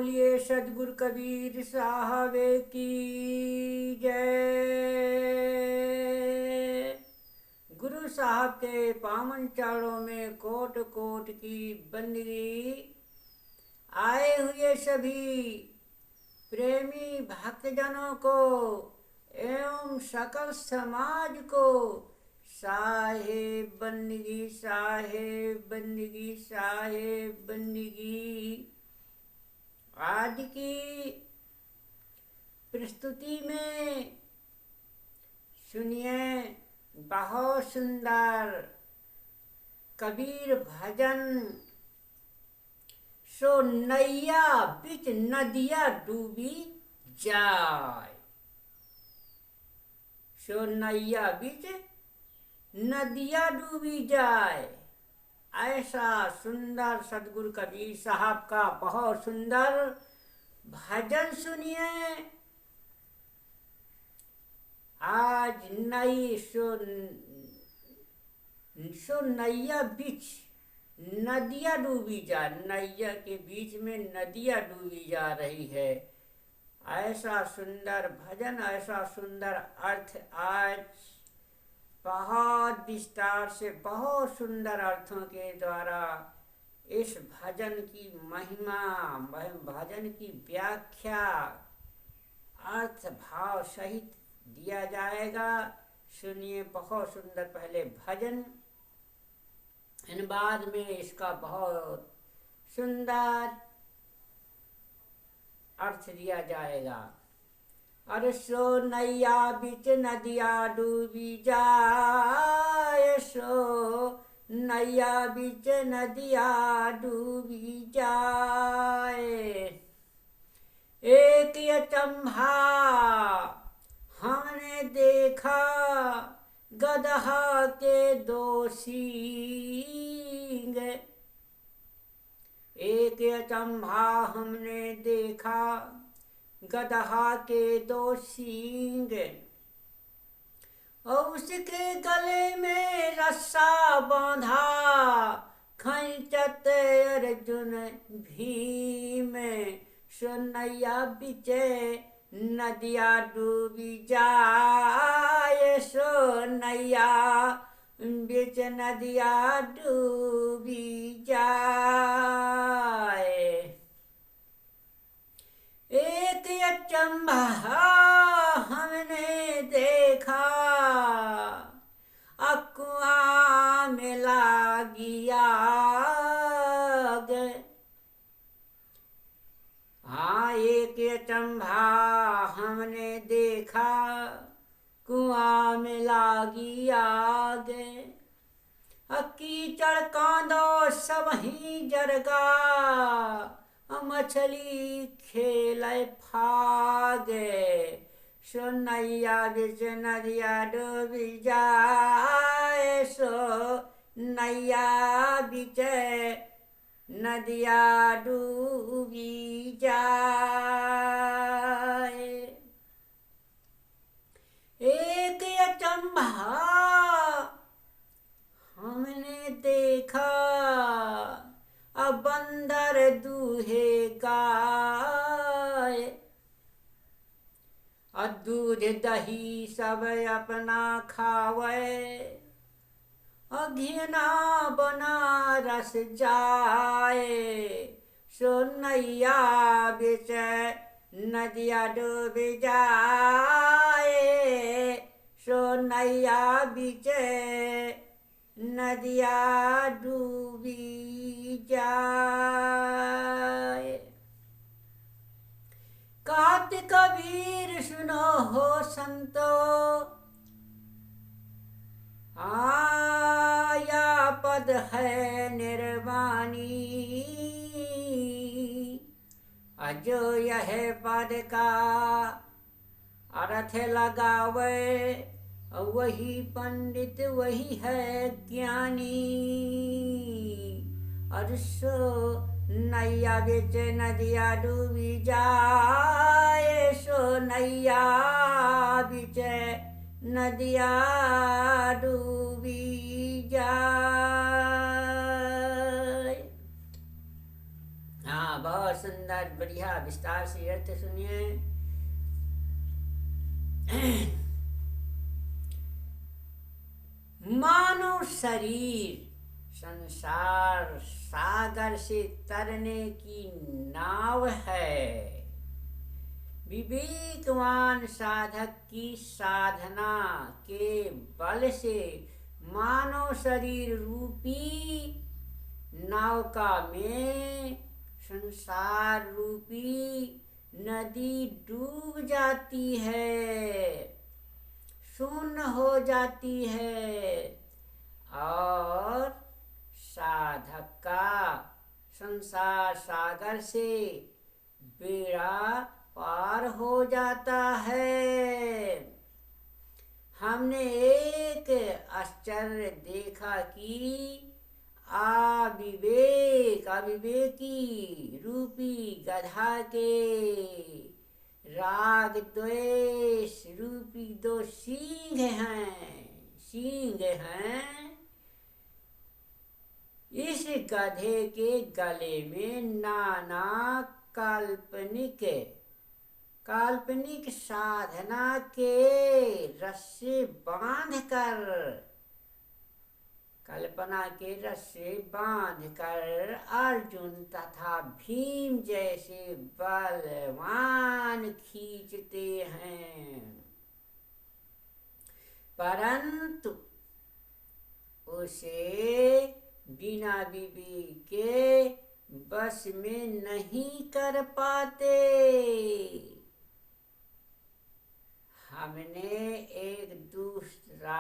बोलिए सदगुरु कबीर साहब की जय। गुरु साहब के पावन चरणों में कोट कोट की बंदगी। आए हुए सभी प्रेमी भक्तजनों को एवं सकल समाज को साहेब बंदगी, साहेब बंदगी, साहेब बंदगी। आज की प्रस्तुति में सुनिए बहुत सुंदर कबीर भजन। सो नैया बिच नदिया डूबी जाए, सो नैया बिच नदिया डूबी जाए। ऐसा सुंदर सदगुरु कबीर साहब का बहुत सुंदर भजन सुनिए। आज नई सो नैया बीच नदिया डूबी जा, नैया के बीच में नदिया डूबी जा रही है। ऐसा सुंदर भजन, ऐसा सुंदर अर्थ आज बहुत विस्तार से बहुत सुंदर अर्थों के द्वारा इस भजन की महिमा, भजन की व्याख्या अर्थ भाव सहित दिया जाएगा। सुनिए बहुत सुंदर पहले भजन, इन बाद में इसका बहुत सुंदर अर्थ दिया जाएगा। अरे सो नैया बिच नदिया डूबी जाए, सो नैया बिच नदिया डूबी जाए। एक अचंभा हमने देखा, गदहा के दो सींग। एक अचंभा हमने देखा, गदहा के दो सींग। और उसके गले में रस्सा बांधा, खंचत अर्जुन भीम। सो नैया बिच नदिया डूबी जाए, सो नैया बिच नदिया डूबी जाए। एक अचंभा हमने देखा, अकुआ में लागी आग। हाँ, एक अचंभा हमने देखा, कुआं में लागी आग। कीचड़ कांदो सब ही जरगा, मछली खेले फागे। सो नैया बिच नदिया डूबी जाए, सो नैया बिच नदिया डूबी जाए। एक अचंभा हमने देखा, अब बंदर दूहे गाय। और दूध दही सब अपना खावे, और घिना बनारस जाए। सो नैया बिच नदिया डूब जाए, सो नैया बिच नदिया डूबी जाए। कहत कबीर सुनो हो संतो, आया पद है निर्वाणी। अजो यह पद का अर्थ लगावे, वही पंडित वही है ज्ञानी। और सो नैया बिच नदिया डूबी जाए, सो नैया बिच नदिया डूबी जाए। हाँ, बहुत सुंदर बढ़िया विस्तार से अर्थ सुनिए। मानव शरीर संसार सागर से तरने की नाव है। विवेकवान साधक की साधना के बल से मानव शरीर रूपी नौका में संसार रूपी नदी डूब जाती है, शून्य हो जाती है, और साधक का संसार सागर से बेड़ा पार हो जाता है। हमने एक आश्चर्य देखा कि अविवेकी रूपी गधा के राग द्वेष रूपी दो सींग हैं। इस गधे के गले में नाना काल्पनिक साधना के रस्से बांधकर, कल्पना के रस्से बांधकर अर्जुन तथा भीम जैसे बलवान खींचते हैं, परंतु उसे बिना विवेक के बस में नहीं कर पाते। हमने एक दूसरा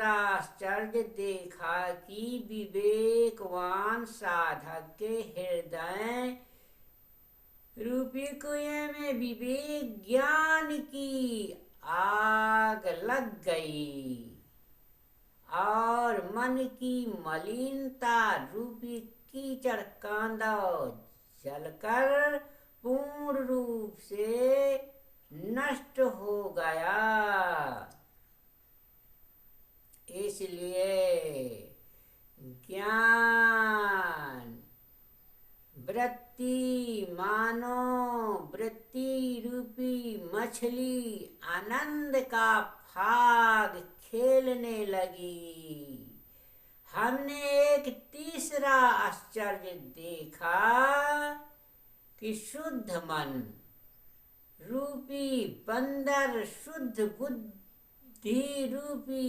आश्चर्य देखा कि विवेकवान साधक के हृदय रूपी कुएं में विवेक ज्ञान की आग लग गई और मन की मलिनता रूपी कीचड़ कांदा जलकर पूर्ण रूप से नष्ट हो गया। इसलिए ज्ञान वृत्ति मानो वृत्ति रूपी मछली आनंद का फाग खेलने लगी। हमने एक तीसरा आश्चर्य देखा कि शुद्ध मन रूपी बंदर शुद्ध बुद्धि रूपी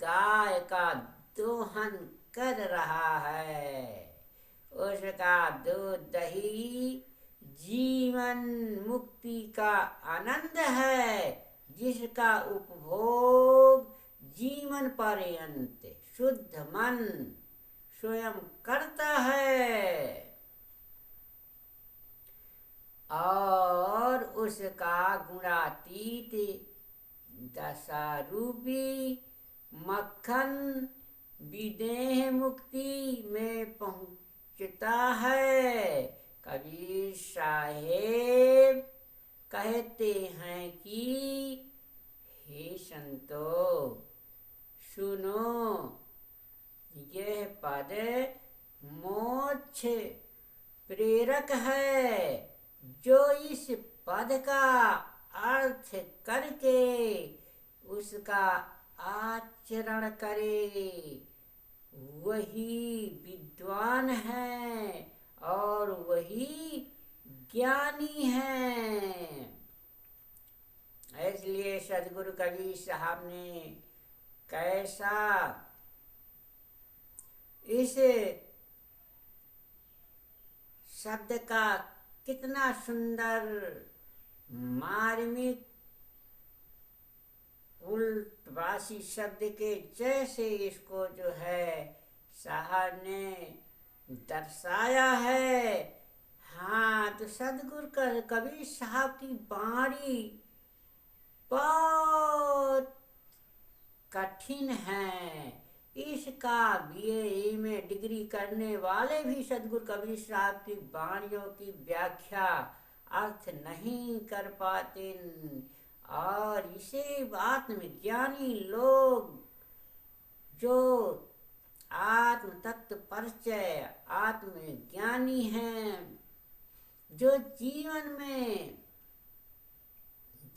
गाय का दोहन कर रहा है। उसका दूध दही जीवन मुक्ति का आनंद है, जिसका उपभोग जीवन पर्यंत शुद्ध मन स्वयं करता है और उसका गुणातीत दशा रूपी मक्खन विदेह मुक्ति में पहुंचता है। कबीर साहेब कहते हैं कि हे संतो सुनो, यह पद मोक्ष प्रेरक है। जो इस पद का अर्थ करके उसका आचरण करे वही विद्वान है और वही ज्ञानी है। इसलिए सदगुरु कबीर साहब ने कैसा इस शब्द का कितना सुंदर मार्मिक उल्टवासी शब्द के जैसे इसको जो है साहब ने दर्शाया है। हाँ, तो सदगुरु कबीर साहब की बाणी बहुत कठिन है। इसका बीए में डिग्री करने वाले भी सदगुरु कबीर साहब की बाणियों की व्याख्या अर्थ नहीं कर पाते और इसे आत्मज्ञानी लोग जो आत्म तत्व परिचय आत्मज्ञानी हैं, जो जीवन में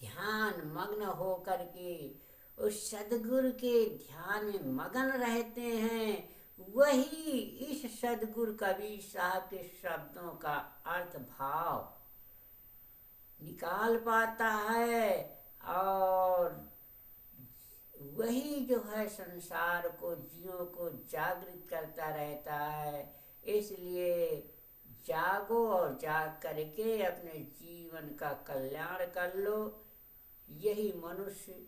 ध्यान मग्न हो करके उस सदगुरु के ध्यान में मगन रहते हैं, वही इस सदगुरु कबीर साहब के शब्दों का अर्थ भाव निकाल पाता है और वही जो है संसार को जीवों को जागृत करता रहता है। इसलिए जागो और जाग करके अपने जीवन का कल्याण कर लो। यही मनुष्य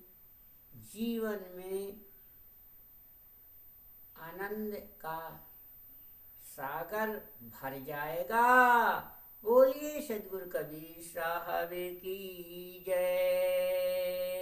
जीवन में आनंद का सागर भर जाएगा। बोलिए सद्गुरु कबीर साहब की जय।